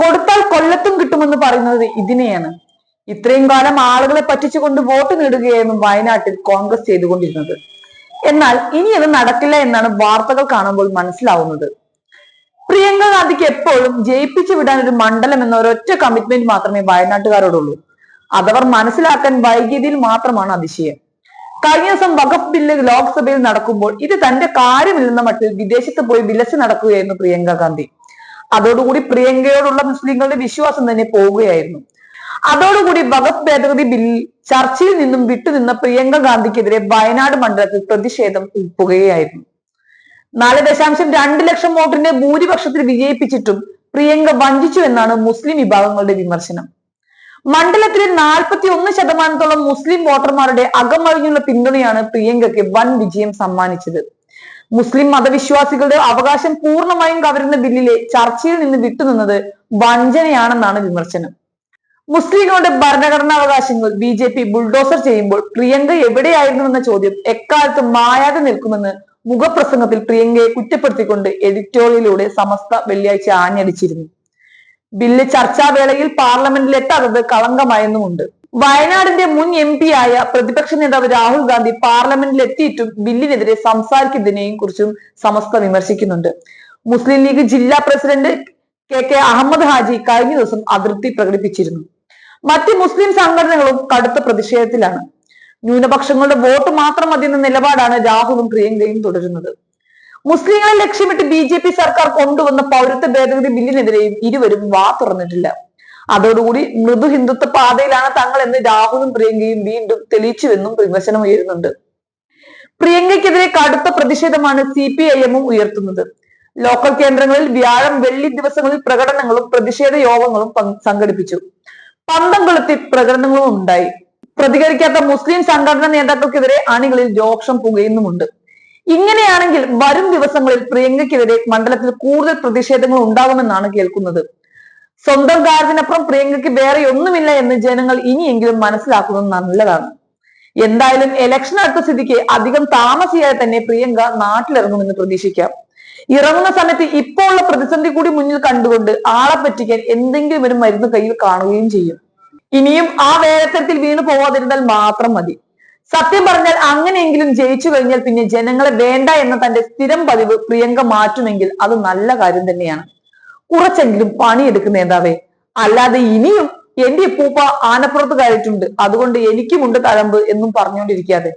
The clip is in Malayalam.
കൊടുത്താൽ കൊല്ലത്തും കിട്ടുമെന്ന് പറയുന്നത് ഇതിനെയാണ്. ഇത്രയും കാലം ആളുകളെ പറ്റിച്ചുകൊണ്ട് വോട്ട് നേടുകയായിരുന്നു വയനാട്ടിൽ കോൺഗ്രസ് ചെയ്തുകൊണ്ടിരുന്നത്. എന്നാൽ ഇനി അത് നടക്കില്ല എന്നാണ് വാർത്തകൾ കാണുമ്പോൾ മനസ്സിലാവുന്നത്. പ്രിയങ്ക ഗാന്ധിക്ക് എപ്പോഴും ജയിപ്പിച്ചു വിടാൻ ഒരു മണ്ഡലം എന്ന ഒരൊറ്റ കമ്മിറ്റ്മെന്റ് മാത്രമേ വയനാട്ടുകാരോടുള്ളൂ. അതവർ മനസ്സിലാക്കാൻ വൈകിയതിൽ മാത്രമാണ് അതിശയം. കഴിഞ്ഞ ദിവസം വഖഫ് ബില്ല് ലോക്സഭയിൽ നടക്കുമ്പോൾ ഇത് തന്റെ കാര്യമില്ലെന്ന മട്ടിൽ വിദേശത്ത് പോയി വിലസി നടക്കുകയായിരുന്നു പ്രിയങ്ക ഗാന്ധി. അതോടുകൂടി പ്രിയങ്കയോടുള്ള മുസ്ലിങ്ങളുടെ വിശ്വാസം തന്നെ പോവുകയായിരുന്നു. അതോടുകൂടി വഖഫ് ഭേദഗതി ബില്ലിൽ ചർച്ചയിൽ നിന്നും വിട്ടുനിന്ന പ്രിയങ്ക ഗാന്ധിക്കെതിരെ വയനാട് മണ്ഡലത്തിൽ പ്രതിഷേധം ഉപ്പുകയായിരുന്നു. 4.2 ലക്ഷം വോട്ടിന്റെ ഭൂരിപക്ഷത്തിൽ വിജയിപ്പിച്ചിട്ടും പ്രിയങ്ക വഞ്ചിച്ചു എന്നാണ് മുസ്ലിം വിഭാഗങ്ങളുടെ വിമർശനം. മണ്ഡലത്തിലെ 41% മുസ്ലിം വോട്ടർമാരുടെ അകമഴിഞ്ഞുള്ള പിന്തുണയാണ് പ്രിയങ്കയ്ക്ക് വൻ വിജയം സമ്മാനിച്ചത്. മുസ്ലിം മതവിശ്വാസികളുടെ അവകാശം പൂർണ്ണമായും കവരുന്ന ബില്ലിലെ ചർച്ചയിൽ നിന്ന് വിട്ടുനിന്നത് വഞ്ചനയാണെന്നാണ് വിമർശനം. മുസ്ലിങ്ങളുടെ ഭരണഘടനാവകാശങ്ങൾ BJP ബുൾഡോസർ ചെയ്യുമ്പോൾ പ്രിയങ്ക എവിടെയായിരുന്നുവെന്ന ചോദ്യം എക്കാലത്തും മായാതെ നിൽക്കുമെന്ന് മുഖപ്രസംഗത്തിൽ പ്രിയങ്കയെ കുറ്റപ്പെടുത്തിക്കൊണ്ട് എഡിറ്റോറിയലിലൂടെ സമസ്ത വെള്ളിയാഴ്ച ആഞ്ഞടിച്ചിരുന്നു. ബില്ല് ചർച്ചാവേളയിൽ പാർലമെന്റിൽ എത്താത്തത് കളങ്കമായെന്നുമുണ്ട്. വയനാടിന്റെ മുൻ MP ആയ പ്രതിപക്ഷ നേതാവ് രാഹുൽ ഗാന്ധി പാർലമെന്റിൽ എത്തിയിട്ടും ബില്ലിനെതിരെ സംസാരിക്കുന്നതിനെയും കുറിച്ചും സമസ്ത വിമർശിക്കുന്നുണ്ട്. മുസ്ലിം ലീഗ് ജില്ലാ പ്രസിഡന്റ് KK അഹമ്മദ് ഹാജി കഴിഞ്ഞ ദിവസം അതൃപ്തി പ്രകടിപ്പിച്ചിരുന്നു. മറ്റ് മുസ്ലിം സംഘടനകളും കടുത്ത പ്രതിഷേധത്തിലാണ്. ന്യൂനപക്ഷങ്ങളുടെ വോട്ട് മാത്രം മതി എന്ന നിലപാടാണ് രാഹുലും പ്രിയങ്കയും തുടരുന്നത്. മുസ്ലിങ്ങളെ ലക്ഷ്യമിട്ട് BJP സർക്കാർ കൊണ്ടുവന്ന പൗരത്വ ഭേദഗതി ബില്ലിനെതിരെയും ഇരുവരും വാ തുറന്നിട്ടില്ല. അതോടുകൂടി മൃദു ഹിന്ദുത്വ പാതയിലാണ് തങ്ങൾ എന്ന് രാഹുലും പ്രിയങ്കയും വീണ്ടും തെളിയിച്ചുവെന്നും വിമർശനം ഉയരുന്നുണ്ട്. പ്രിയങ്കയ്ക്കെതിരെ കടുത്ത പ്രതിഷേധമാണ് CPIM ഉയർത്തുന്നത്. ലോക്കൽ കേന്ദ്രങ്ങളിൽ വ്യാഴം വെള്ളി ദിവസങ്ങളിൽ പ്രകടനങ്ങളും പ്രതിഷേധ യോഗങ്ങളും സംഘടിപ്പിച്ചു. പന്തംകൊളുത്തി പ്രകടനങ്ങളും ഉണ്ടായി. പ്രതികരിക്കാത്ത മുസ്ലിം സംഘടനാ നേതാക്കൾക്കെതിരെ അണികളിൽ രോക്ഷം പുകയുന്നുമുണ്ട്. ഇങ്ങനെയാണെങ്കിൽ വരും ദിവസങ്ങളിൽ പ്രിയങ്കയ്ക്കെതിരെ മണ്ഡലത്തിൽ കൂടുതൽ പ്രതിഷേധങ്ങൾ ഉണ്ടാകുമെന്നാണ് കേൾക്കുന്നത്. സ്വന്തം കാര്യത്തിനപ്പുറം പ്രിയങ്കയ്ക്ക് വേറെ ഒന്നുമില്ല എന്ന് ജനങ്ങൾ ഇനിയെങ്കിലും മനസ്സിലാക്കുന്നത് നല്ലതാണ്. എന്തായാലും ഇലക്ഷൻ അടുത്ത സ്ഥിതിക്ക് അധികം താമസിയാതെ തന്നെ പ്രിയങ്ക നാട്ടിലിറങ്ങുമെന്ന് പ്രതീക്ഷിക്കാം. ഇറങ്ങുന്ന സമയത്ത് ഇപ്പോൾ ഉള്ള പ്രതിസന്ധി കൂടി മുന്നിൽ കണ്ടുകൊണ്ട് ആളെ പറ്റിക്കാൻ എന്തെങ്കിലും ഒരു മരുന്ന് കയ്യിൽ കാണുകയും ചെയ്യും. ഇനിയും ആ വേഗത്തിൽ വീണു പോവാതിരുന്നാൽ മാത്രം മതി. സത്യം പറഞ്ഞാൽ അങ്ങനെയെങ്കിലും ജയിച്ചു കഴിഞ്ഞാൽ പിന്നെ ജനങ്ങളെ വേണ്ട എന്ന തന്റെ സ്ഥിരം പതിവ് പ്രിയങ്ക മാറ്റുമെങ്കിൽ അത് നല്ല കാര്യം തന്നെയാണ്. കുറച്ചെങ്കിലും പണിയെടുക്കുന്ന നേതാവേ. അല്ലാതെ ഇനിയും എന്റെ ഉപ്പൂപ്പ ആനപ്പുറത്ത് കയറിയിട്ടുണ്ട്, അതുകൊണ്ട് എനിക്കുമുണ്ട് തഴമ്പ് എന്നും പറഞ്ഞുകൊണ്ടിരിക്കാതെ